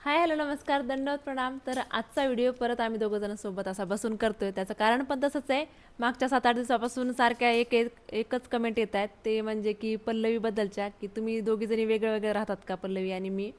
Hi hello नमस्कार दंडवत प्रणाम. तर आजचा व्हिडिओ परत आम्ही दोघं जण सोबत असा बसून करतोय. त्याचं कारण पण तसंच आहे. मागच्या 7-8 दिवसापासून सारख्या एकच कमेंट येत आहेत, ते म्हणजे की पल्लवीबद्दलच्या, की तुम्ही दोघी जणी वेगळं वेगळं राहतात का, पल्लवी आणि मी.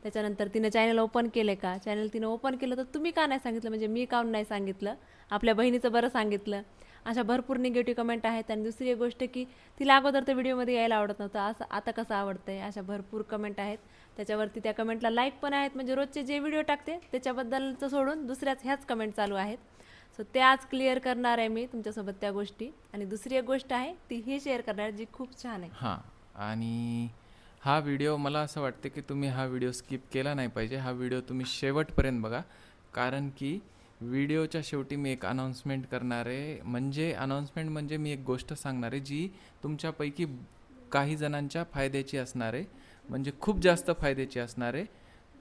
त्याच्यानंतर तिनं चॅनल ओपन केलं का, चॅनल तिनं ओपन केलं तर तुम्ही का नाही सांगितलं, म्हणजे मी काऊन नाही सांगितलं, आपल्या बहिणीचं बरं सांगितलं. अशा भरपूर निगेटिव्ह कमेंट आहेत. आणि दुसरी एक गोष्ट की तिला अगोदर तर व्हिडिओमध्ये यायला आवडत नव्हतं, असं आता कसं आवडतंय, अशा भरपूर कमेंट आहेत. त्याच्यावरती त्या कमेंटला लाईक पण आहेत, म्हणजे रोजचे जे व्हिडिओ टाकते त्याच्याबद्दलचं सोडून दुसऱ्याच ह्याच कमेंट चालू आहेत. सो ते आज क्लिअर करणार आहे मी तुमच्यासोबत त्या गोष्टी. आणि दुसरी एक गोष्ट आहे ती हे शेअर करणार जी खूप छान आहे. हां. आणि हा व्हिडिओ मला असं वाटते की तुम्ही हा व्हिडिओ स्किप केला नाही पाहिजे. हा व्हिडिओ तुम्ही शेवटपर्यंत बघा. कारण की व्हिडिओच्या शेवटी मी एक अनाउन्समेंट करणार आहे. म्हणजे मी एक गोष्ट सांगणार आहे जी तुमच्यापैकी काही जणांच्या फायद्याची असणार आहे. म्हणजे खूप जास्त फायद्याची असणार आहे.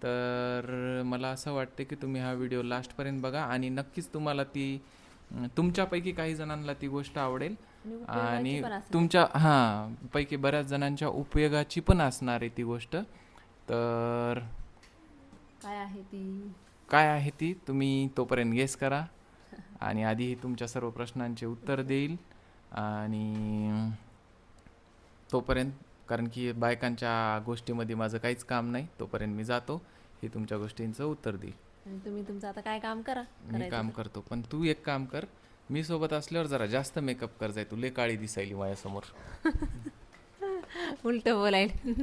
तर मला असं वाटते की तुम्ही हा व्हिडिओ लास्टपर्यंत बघा आणि नक्कीच तुम्हाला तुमच्यापैकी काही जणांना ती गोष्ट आवडेल. आणि उपयोगाची आणि पण असणार. तुमच्या पैकी बऱ्याच जणांच्या उपयोगाची पण असणार आहे ती गोष्ट. तर काय आहे ती? काय आहे ती तुम्ही तोपर्यंत गेस करा. आणि आधी तुमच्या सर्व प्रश्नांचे उत्तर देईल. आणि तोपर्यंत, कारण की बायकांच्या गोष्टीमध्ये माझं काहीच काम नाही, तोपर्यंत मी जातो. हे तुमच्या गोष्टींचं उत्तर देईल. आणि तुम्ही तुमचं आता काय काम करा मी करायचं काम तर. करतो, पण तू एक काम कर. मी सोबत असल्यावर जरा जास्त मेकअप कर, जाय तू लय काळी दिसायली माझ्यासमोर. उलट बोलायला.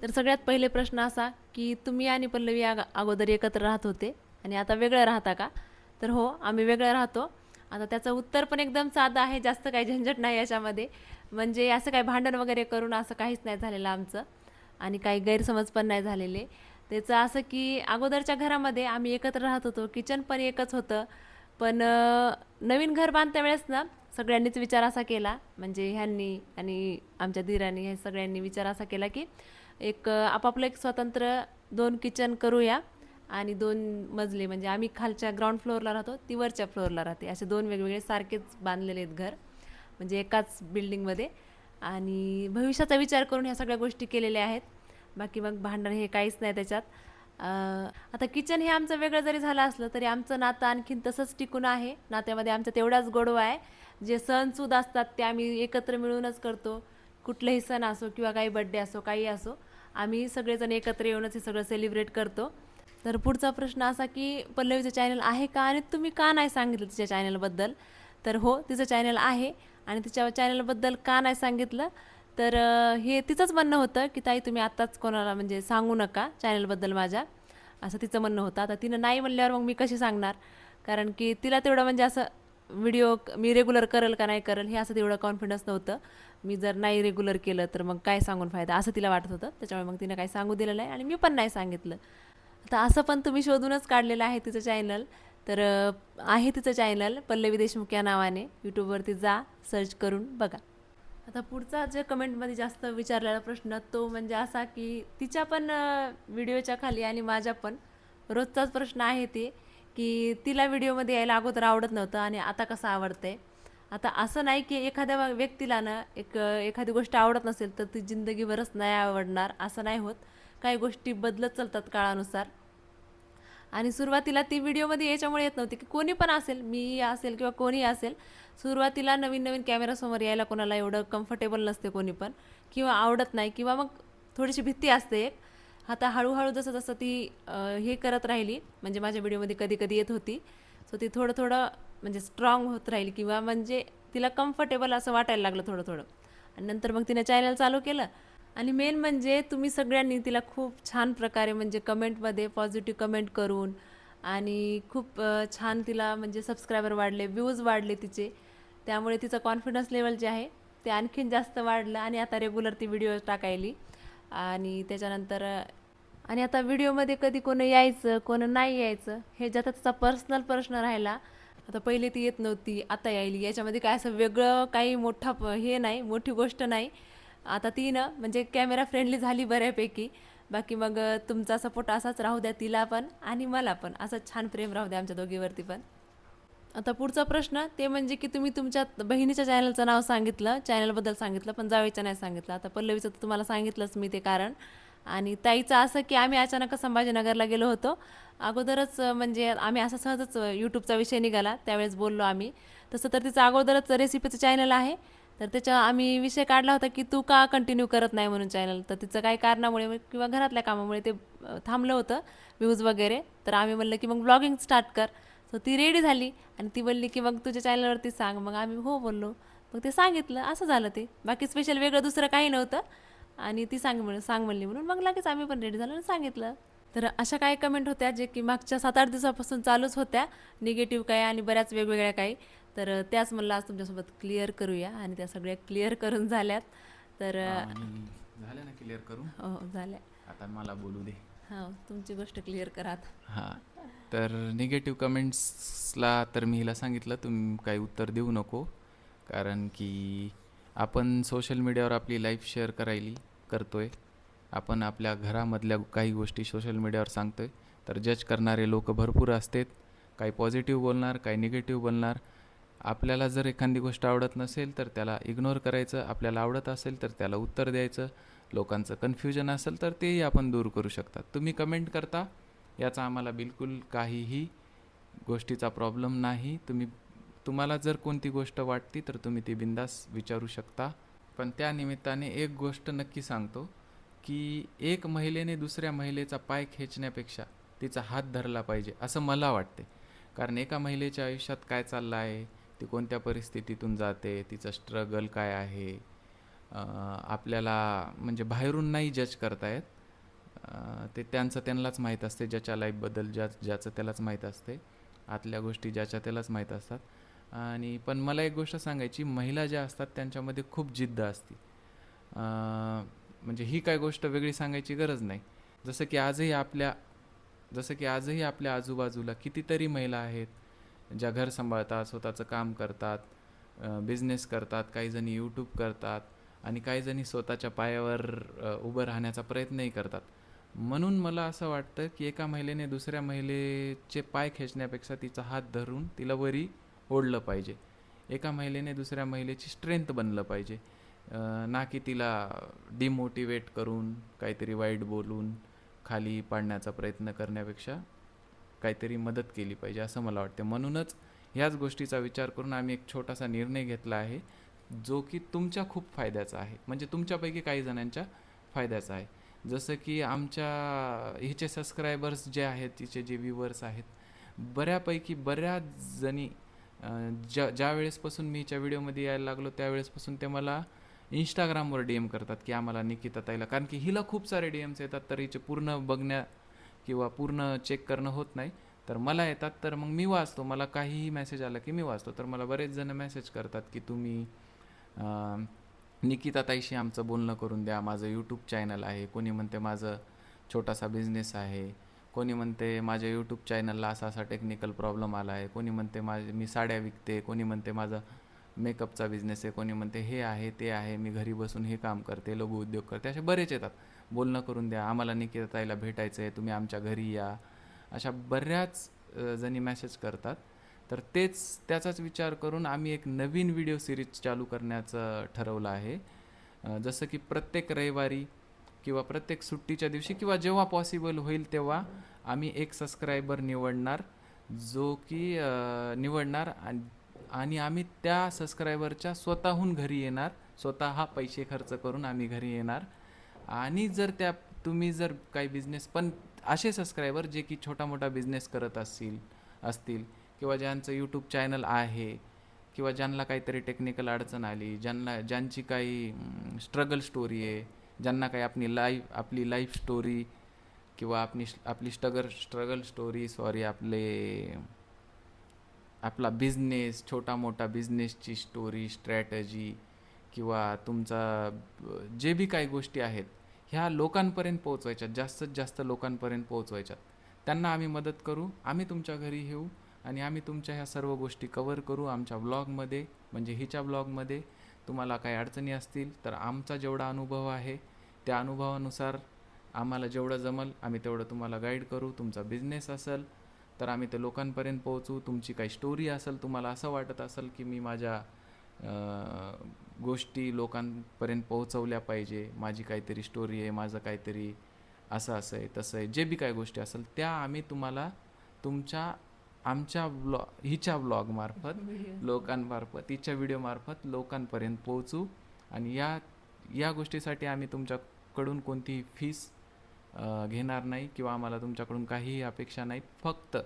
तर सगळ्यात पहिले प्रश्न असा की तुम्ही आणि पल्लवी अगोदर एकत्र राहत होते आणि आता वेगळं राहता का? तर हो, आम्ही वेगळं राहतो. आता त्याचं उत्तर पण एकदम साधं आहे, जास्त काही झंझट नाही याच्यामध्ये. म्हणजे असं काही भांडण वगैरे करून असं काहीच नाही झालेलं आमचं. आणि काही गैरसमज पण नाही झालेले. त्याचं असं की अगोदरच्या घरामध्ये आम्ही एकत्र राहत होतो, किचन पण एकच होतं. पण नवीन घर बांधत्या वेळेस ना सगळ्यांनीच विचार असा केला, म्हणजे ह्यांनी आणि आमच्या धीरांनी, हे सगळ्यांनी विचार असा केला की एक आपापलं एक स्वतंत्र 2 किचन करूया. आणि 2 मजले, म्हणजे आम्ही खालच्या ग्राउंड फ्लोअरला राहतो, ती वरच्या फ्लोअरला राहते, असे 2 वेगवेगळे सारखेच बांधलेले आहेत घर, म्हणजे एकाच बिल्डिंगमध्ये. आणि भविष्याचा विचार करून ह्या सगळ्या गोष्टी केलेल्या आहेत. बाकी मग भांडण हे काहीच नाही त्याच्यात. आता किचन हे आमचं वेगळं जरी झालं असलं तरी आमचं नातं आणखीन तसंच टिकून आहे. नात्यामध्ये आमचा तेवढाच गोडवा आहे. जे सणसूद असतात ते आम्ही एकत्र मिळूनच करतो. कुठलेही सण असो किंवा काही बड्डे असो, काही असो, आम्ही सगळेजण एकत्र येऊनच हे सगळं सेलिब्रेट करतो. तर पुढचा प्रश्न असा की पल्लवीचं चॅनल आहे का आणि तुम्ही का नाही सांगितलं तिच्या चॅनलबद्दल. तर हो, तिचं चॅनल आहे. आणि तिच्या चॅनलबद्दल का नाही सांगितलं, तर हे तिचंच म्हणणं होतं की ताई तुम्ही आत्ताच कोणाला म्हणजे सांगू नका चॅनलबद्दल माझ्या, असं तिचं म्हणणं होतं. आता तिनं नाही म्हणल्यावर मग मी कशी सांगणार, कारण की तिला तेवढं म्हणजे असं व्हिडिओ मी रेग्युलर करेल का नाही करेल हे असं तेवढं कॉन्फिडन्स नव्हतं. मी जर नाही रेग्युलर केलं तर मग काय सांगून फायदा, असं तिला वाटत होतं. त्याच्यामुळे मग तिनं काही सांगू दिलं नाही आणि मी पण नाही सांगितलं. आता असं पण तुम्ही शोधूनच काढलेलं आहे तिचं चॅनल. तर आहे तिचं चॅनल पल्लवी देशमुख या नावाने, यूट्यूबवरती जा, सर्च करून बघा. आता पुढचा जे कमेंटमध्ये जास्त विचारलेला प्रश्न तो म्हणजे असा की तिच्या पण व्हिडिओच्या खाली आणि माझ्या पण रोजचाच प्रश्न आहे ते, की तिला व्हिडिओमध्ये यायला अगोदर आवडत नव्हतं आणि आता कसं आवडतंय. आता असं नाही की एखाद्या व्यक्तीला ना एखादी गोष्ट आवडत नसेल तर ती जिंदगीभरच नाही आवडणार, असं नाही होत. काही गोष्टी बदलत चालतात काळानुसार. आणि सुरुवातीला ती व्हिडिओमध्ये याच्यामुळे येत नव्हती की कोणी पण असेल, मी असेल किंवा कोणी असेल, सुरुवातीला नवीन नवीन कॅमेरासमोर यायला कोणाला एवढं कम्फर्टेबल नसते कोणी पण, किंवा आवडत नाही, किंवा मग थोडीशी भीती असते एक. आता हळूहळू जसं जसं ती हे करत राहिली, म्हणजे माझ्या व्हिडिओमध्ये कधी कधी येत होती, सो ती थोडं थोडं म्हणजे स्ट्रॉंग होत राहील, किंवा म्हणजे तिला कम्फर्टेबल असं वाटायला लागलं थोडं थोडं. आणि नंतर मग तिने चॅनल चालू केलं. आणि मेन म्हणजे तुम्ही सगळ्यांनी तिला खूप छान प्रकारे म्हणजे कमेंटमध्ये पॉझिटिव्ह कमेंट करून, आणि खूप छान तिला म्हणजे सबस्क्रायबर वाढले, व्ह्यूज वाढले तिचे. त्यामुळे तिचं कॉन्फिडन्स लेवल जे आहे ते आणखीन जास्त वाढलं आणि आता रेग्युलर ती व्हिडिओ टाकायली. आणि त्याच्यानंतर आणि आता व्हिडिओमध्ये कधी कोणी यायचं कोणी नाही यायचं हे ज्याचा त्याचा पर्सनल प्रश्न राहिला. आता पहिले ती येत नव्हती, आता यायली, याच्यामध्ये काय असं वेगळं काही मोठा हे नाही, मोठी गोष्ट नाही. आता ती ना म्हणजे कॅमेरा फ्रेंडली झाली बऱ्यापैकी. बाकी मग तुमचा सपोर्ट असाच राहू द्या तिला पण आणि मला पण, असं छान प्रेम राहू द्या आमच्या दोघीवरती पण. आता पुढचा प्रश्न ते म्हणजे की तुम्ही तुमच्या बहिणीच्या चॅनलचं नाव सांगितलं, चॅनलबद्दल सांगितलं, पण जावेचं नाही सांगितलं. आता पल्लवीचं तर तुम्हाला सांगितलंच मी ते कारण. आणि ताईचं असं की आम्ही अचानक संभाजीनगरला गेलो होतो. अगोदरच म्हणजे आम्ही असा सहजच यूट्यूबचा विषय निघाला, त्यावेळेस बोललो आम्ही. तसं तर तिचं अगोदरच रेसिपीचं चॅनल आहे. तर त्याच्या आम्ही विषय काढला होता की तू का कंटिन्यू करत नाही म्हणून चॅनल. तर तिचं काही कारणामुळे किंवा घरातल्या कामामुळे ते थांबलं होतं व्ह्यूज वगैरे. तर आम्ही म्हणलं की मग ब्लॉगिंग स्टार्ट कर. सो ती रेडी झाली आणि ती बोलली की मग तुझ्या चॅनलवरती सांग. मग आम्ही हो बोललो. मग ते सांगितलं, असं झालं ते. बाकी स्पेशल वेगळं दुसरं काही नव्हतं. आणि ती सांग म्हणली म्हणून मग लगेच आम्ही पण रेडी झालो आणि सांगितलं. तर अशा काही कमेंट होत्या जे की मागच्या 7-8 दिवसापासून चालूच होत्या, निगेटिव्ह काही आणि बऱ्याच वेगवेगळ्या काही. तर त्याच म्हणलं आज तुमच्यासोबत क्लिअर करूया आणि त्या सगळ्या क्लिअर करून झाल्यात. तर आणि झालं ना क्लिअर करून? हो झाल्या. आता मला बोलू दे. हो, तुमची गोष्ट क्लिअर करा आता. हां, तर निगेटिव्ह कमेंट्सला तर मी हिला सांगितलं तुम्ही काही उत्तर देऊ नको, कारण की आपण सोशल मीडियावर आपली लाईफ शेअर करतोय. आपण आपल्या घरामधल्या काही गोष्टी सोशल मीडियावर सांगतोय. तर जज करणारे लोक भरपूर असतात. काही पॉझिटिव्ह बोलणार, काही निगेटिव्ह बोलणार. आपल्याला जर एखादी गोष्ट आवडत नसेल तर त्याला इग्नोर करायचं, आपल्याला आवडत असेल तर त्याला उत्तर द्यायचं. लोकांचं कन्फ्युजन असेल तर तेही आपण दूर करू शकतात. तुम्ही कमेंट करता याचा आम्हाला बिलकुल काहीही गोष्टीचा प्रॉब्लेम नाही. तुम्हाला जर कोणती गोष्ट वाटती तर तुम्ही ती बिंदास विचारू शकता. पण त्या निमित्ताने एक गोष्ट नक्की सांगतो की एक महिलेने दुसऱ्या महिलेचा पाय खेचण्यापेक्षा तिचा हात धरला पाहिजे असं मला वाटते. कारण एका महिलेच्या आयुष्यात काय चाललं आहे, ती कोणत्या परिस्थितीतून जाते, तिचं स्ट्रगल काय आहे, आपल्याला म्हणजे बाहेरून नाही जज करता येत. ते त्यांनाच माहीत असते, ज्याच्या लाईफबद्दल ज्याचं त्यालाच माहीत असते. आतल्या गोष्टी ज्याच्या त्यालाच माहीत असतात. आणि पण मला एक गोष्ट सांगायची, महिला ज्या असतात त्यांच्यामध्ये खूप जिद्द असते. म्हणजे ही काय गोष्ट वेगळी सांगायची गरज नाही. जसं की आजही आपल्या आजूबाजूला कितीतरी महिला आहेत ज्या घर सांभाळतात, स्वतःचं काम करतात, बिझनेस करतात, काहीजणी यूट्यूब करतात आणि काहीजणी स्वतःच्या पायावर उभं राहण्याचा प्रयत्नही करतात. म्हणून मला असं वाटतं की एका महिलेने दुसऱ्या महिलेचे पाय खेचण्यापेक्षा तिचा हात धरून तिला वरी ओढलं पाहिजे. एका महिलेने दुसऱ्या महिलेची स्ट्रेंथ बनलं पाहिजे, ना की तिला डिमोटिवेट करून काहीतरी वाईट बोलून खाली पाडण्याचा प्रयत्न करण्यापेक्षा काहीतरी मदत केली पाहिजे असं मला वाटतं. म्हणूनच ह्याच गोष्टीचा विचार करून आम्ही एक छोटासा निर्णय घेतला आहे, जो की तुमच्या खूप फायद्याचा आहे, म्हणजे तुमच्यापैकी काही जणांच्या फायद्याचा आहे. जसं की हिचे सबस्क्रायबर्स जे आहेत, तिचे जे व्ह्यूवर्स आहेत, बऱ्याच जणी ज्या वेळेसपासून मी हिच्या व्हिडिओमध्ये यायला लागलो त्यावेळेसपासून ते मला इंस्टाग्रामवर डी एम करतात की आम्हाला निकिता ताईला, कारण की हिला खूप सारे डी एम्स येतात तर हिचे पूर्ण किंवा पूर्ण चेक करणं होत नाही. तर मला येतात, तर मग मी वाचतो. मला काहीही मेसेज आला की मी वाचतो. तर मला बरेच जण मेसेज करतात की तुम्ही निकिता ताईशी आमचं बोलणं करून द्या, माझं यूट्यूब चॅनल आहे. कोणी म्हणते माझं छोटासा बिझनेस आहे, कोणी म्हणते माझ्या यूट्यूब चॅनलला असा टेक्निकल प्रॉब्लेम आला आहे, कोणी म्हणते मी साड्या विकते, कोणी म्हणते माझं मेकअपचा बिझनेस आहे, कोणी म्हणते हे आहे ते आहे, मी घरी बसून हे काम करते, लघु उद्योग करते. असे बरेच येतात, बोलणं करून द्या, आम्हाला निकिता ताईला भेटायचं आहे, तुम्ही आमच्या घरी या. अशा बऱ्याच जणी मेसेज करतात. तर त्याचाच विचार करून आम्ही एक नवीन व्हिडिओ सिरीज चालू करण्याचं ठरवलं आहे. जसं की प्रत्येक रविवारी किंवा प्रत्येक सुट्टीच्या दिवशी किंवा जेव्हा पॉसिबल होईल तेव्हा आम्ही एक सबस्क्रायबर निवडणार, जो की निवडणार आणि आम्ही त्या सबस्क्रायबरच्या स्वतःहून घरी येणार, स्वतः पैसे खर्च करून आम्ही घरी येणार. आणि जर तुम्ही जर काही बिझनेस, पण असे सबस्क्रायबर जे की छोटा मोठा बिझनेस करत असतील किंवा ज्यांचं यूट्यूब चॅनल आहे किंवा ज्यांना काहीतरी टेक्निकल अडचण आली, ज्यांची काही स्ट्रगल स्टोरी आहे, ज्यांना काही आपली लाईफ स्टोरी किंवा आपली स्ट्रगल स्टोरी आपला बिझनेस, छोटा मोठा बिझनेसची स्टोरी, स्ट्रॅटजी किंवा तुमचा जे बी काही गोष्टी आहेत ह्या लोकांपर्यंत पोहोचवायच्यात, जास्तीत जास्त लोकांपर्यंत पोहोचवायच्यात. त्यांना आम्ही मदत करू, आम्ही तुमच्या घरी येऊ आणि आम्ही तुमच्या ह्या सर्व गोष्टी कवर करू आमच्या ब्लॉगमध्ये. म्हणजे हिच्या ब्लॉगमध्ये तुम्हाला काही अडचणी असतील तर आमचा जेवढा अनुभव आहे त्या अनुभवानुसार आम्हाला जेवढं जमल आम्ही तेवढं तुम्हाला गाईड करू. तुमचा बिझनेस असेल तर आम्ही ते लोकांपर्यंत पोहोचू. तुमची काही स्टोरी असेल, तुम्हाला असं वाटत असेल की मी माझ्या गोष्टी लोकांपर्यंत पोहोचवल्या पाहिजे, माझी काहीतरी स्टोरी आहे, माझं काहीतरी असं असं आहे तसं आहे, जे बी काय गोष्टी असेल त्या आम्ही तुम्हाला आमच्या हिच्या ब्लॉगमार्फत लोकांमार्फत, हिच्या व्हिडिओमार्फत लोकांपर्यंत पोहोचू. आणि या गोष्टीसाठी आम्ही तुमच्याकडून कोणतीही फीस घेणार नाही किंवा आम्हाला तुमच्याकडून काहीही अपेक्षा नाहीत. फक्त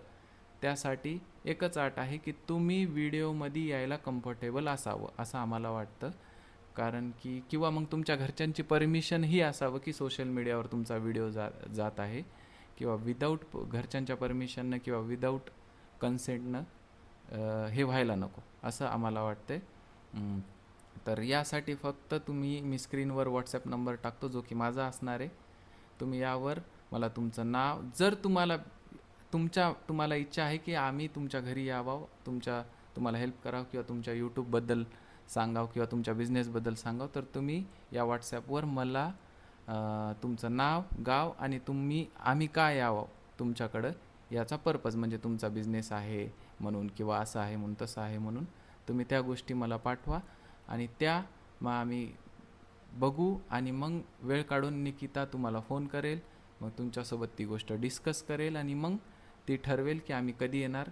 त्यासाठी एकच अट आहे की तुम्ही व्हिडिओमध्ये यायला कम्फर्टेबल असावं असं आम्हाला वाटतं. कारण की किंवा मग तुमच्या घरच्यांची परमिशनही असावं की सोशल मीडियावर तुमचा व्हिडिओ जात आहे, किंवा विदाऊट घरच्यांच्या परमिशननं किंवा विदाऊट कन्सेंटनं हे व्हायला नको असं आम्हाला वाटतं. तर यासाठी फक्त मी स्क्रीनवर व्हॉट्सॲप नंबर टाकतो जो की माझा असणार आहे. तुम्ही यावर मला तुमचं नाव, जर तुम्हाला इच्छा आहे की आम्ही तुमच्या घरी यावं, तुम्हाला हेल्प करावं किंवा तुमच्या यूट्यूबबद्दल सांगावं किंवा तुमच्या बिझनेसबद्दल सांगावं, तर तुम्ही या व्हॉट्सॲपवर मला तुमचं नाव, गाव आणि आम्ही का यावं तुमच्याकडं याचा पर्पज, म्हणजे तुमचा बिझनेस आहे म्हणून किंवा असं आहे म्हणून तसं आहे म्हणून तुम्ही त्या गोष्टी मला पाठवा. आणि त्या मग आम्ही बघू आणि मग वेळ काढून निकिता तुम्हाला फोन करेल, मग तुमच्यासोबत ती गोष्ट डिस्कस करेल आणि मग ती ठरवेल की आम्ही कधी येणार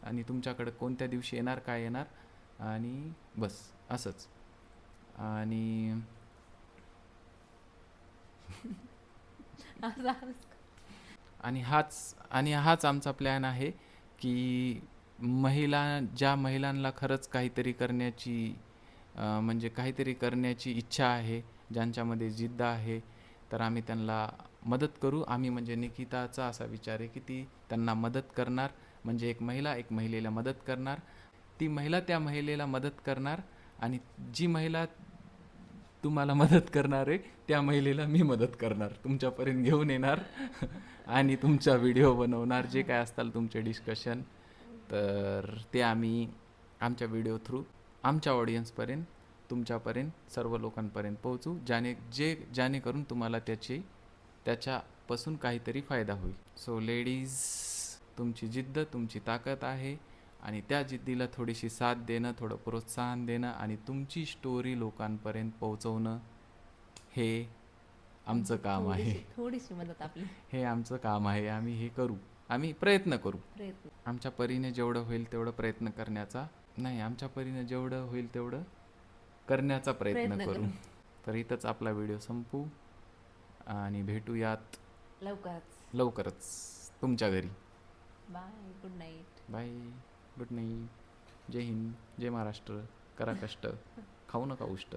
आणि तुमच्याकडे कोणत्या दिवशी येणार, काय येणार, आणि बस असंच. आणि हाच आमचा प्लॅन आहे की ज्या महिलांना खरंच काहीतरी करण्याची म्हणजे काहीतरी करण्याची इच्छा आहे, ज्यांच्यामध्ये जिद्द आहे, तर आम्ही त्यांना मदत करू. आम्ही म्हणजे निकिताचा असा विचार आहे की ती त्यांना मदत करणार, म्हणजे एक महिलेला मदत करणार, ती महिला त्या महिलेला मदत करणार, आणि जी महिला तुम्हाला मदत करणार आहे त्या महिलेला मी मदत करणार, तुमच्यापर्यंत घेऊन येणार आणि तुमचा व्हिडिओ बनवणार, जे काय असताल तुमचे डिस्कशन, तर ते आम्ही आमच्या व्हिडिओ थ्रू आमच्या ऑडियन्सपर्यंत, तुमच्यापर्यंत, सर्व लोकांपर्यंत पोहोचू, जेणेकरून तुम्हाला त्याच्यापासून काहीतरी फायदा होईल. सो लेडीज, तुमची जिद्द, तुमची ताकद आहे आणि त्या जिद्दीला थोडीशी साथ देणं, थोडं प्रोत्साहन देणं आणि तुमची स्टोरी लोकांपर्यंत पोहोचवणं हे आमचं काम आहे. थोडीशी मदत आपली, हे आमचं काम आहे. आम्ही हे करू, आम्ही प्रयत्न करू. आमच्या परीने जेवढं होईल तेवढं प्रयत्न करण्याचा, नाही, आमच्या परीने जेवढं होईल तेवढं करण्याचा प्रयत्न करू. तर इथंच आपला व्हिडिओ संपू आणि भेटूयात लवकरच तुमच्या घरी. Bye, good night. Bye, good night. जय हिंद, जय महाराष्ट्र. करा कष्ट, खाऊ नका उष्ट.